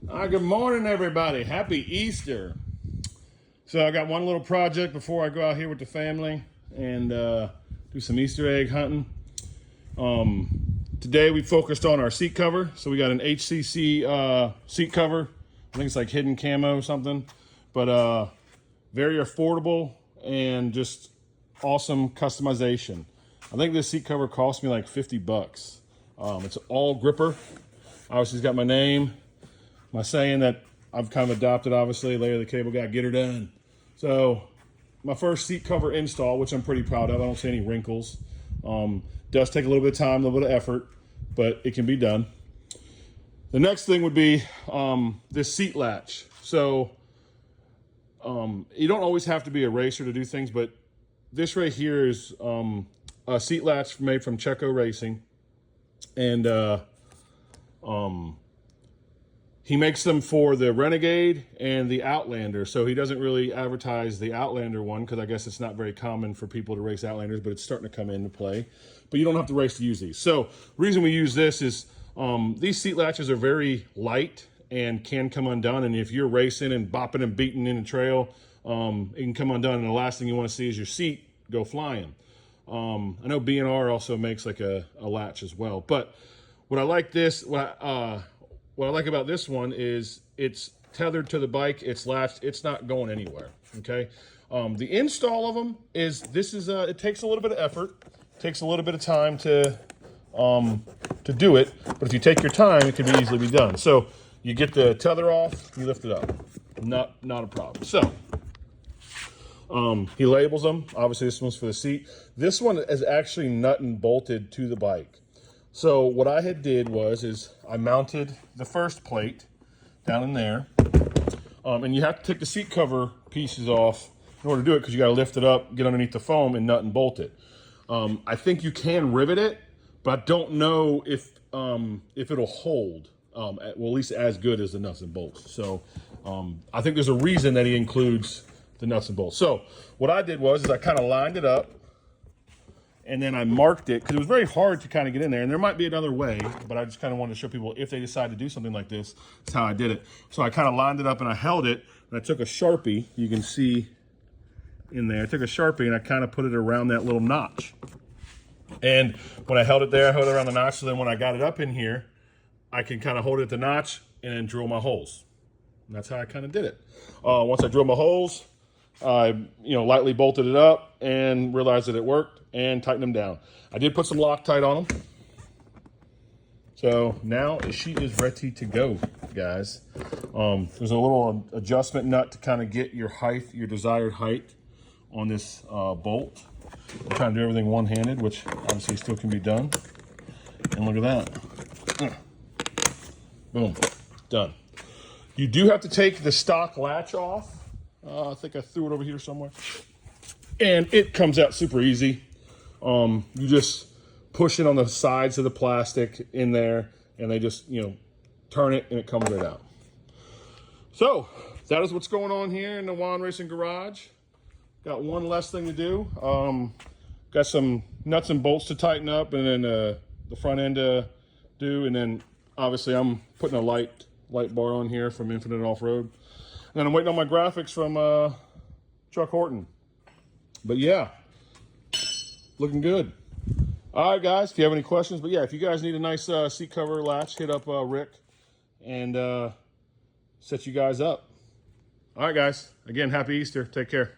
Good morning, everybody. Happy Easter. So I got one little project before I go out here with the family and do some Easter egg hunting. Today we focused on our seat cover. So we got an HCC seat cover. I think it's like hidden camo or something, but very affordable and just awesome customization. I think this seat cover cost me like 50 bucks. It's all gripper. Obviously, it's got my name, my saying that I've kind of adopted, obviously, layer the cable guy, get her done. So my first seat cover install, which I'm pretty proud of. I don't see any wrinkles. Does take a little bit of time, a little bit of effort, but it can be done. The next thing would be this seat latch. So you don't always have to be a racer to do things, but this right here is a seat latch made from Cecco Racing. And he makes them for the Renegade and the Outlander. So he doesn't really advertise the Outlander one because I guess it's not very common for people to race Outlanders, but it's starting to come into play. But you don't have to race to use these. So the reason we use this is these seat latches are very light and can come undone. And if you're racing and bopping and beating in the trail, it can come undone. And the last thing you want to see is your seat go flying. I know B&R also makes like a latch as well. But what I like what I like about this one is it's tethered to the bike, it's latched, it's not going anywhere, okay? The install of them is, it takes a little bit of effort, takes a little bit of time to do it, but if you take your time, it can easily be done. So you get the tether off, you lift it up, not a problem. So he labels them. Obviously, this one's for the seat. This one is actually nut and bolted to the bike. So what I had did is I mounted the first plate down in there. And you have to take the seat cover pieces off in order to do it because you got to lift it up, get underneath the foam, and nut and bolt it. I think you can rivet it, but I don't know if it'll hold, well, at least as good as the nuts and bolts. So I think there's a reason that he includes the nuts and bolts. So what I did is I kind of lined it up, and then I marked it because it was very hard to kind of get in there. And there might be another way, but I just kind of wanted to show people if they decide to do something like this, that's how I did it. So I kind of lined it up and I held it, and I took a Sharpie, you can see in there, I took a Sharpie and I kind of put it around that little notch. And when I held it there, I held it around the notch, so then when I got it up in here, I can kind of hold it at the notch and then drill my holes. And that's how I kind of did it. Once I drilled my holes, I lightly bolted it up and realized that it worked and tightened them down. I did put some Loctite on them. So now she is ready to go, guys. There's a little adjustment nut to kind of get your height, your desired height on this bolt. I'm trying to do everything one-handed, which obviously still can be done. And look at that. Boom, done. You do have to take the stock latch off. I think I threw it over here somewhere. And it comes out super easy. You just push it on the sides of the plastic in there, and they just, turn it, and it comes right out. So that is what's going on here in the Juan Racing Garage. Got one less thing to do. Got some nuts and bolts to tighten up, and then the front end to do, and then obviously I'm putting a light bar on here from Infinite Off-Road. And then I'm waiting on my graphics from Chuck Horton. But yeah, looking good. All right, guys, if you have any questions, but yeah, if you guys need a nice seat cover latch, hit up Rick and set you guys up. All right, guys, again, happy Easter. Take care.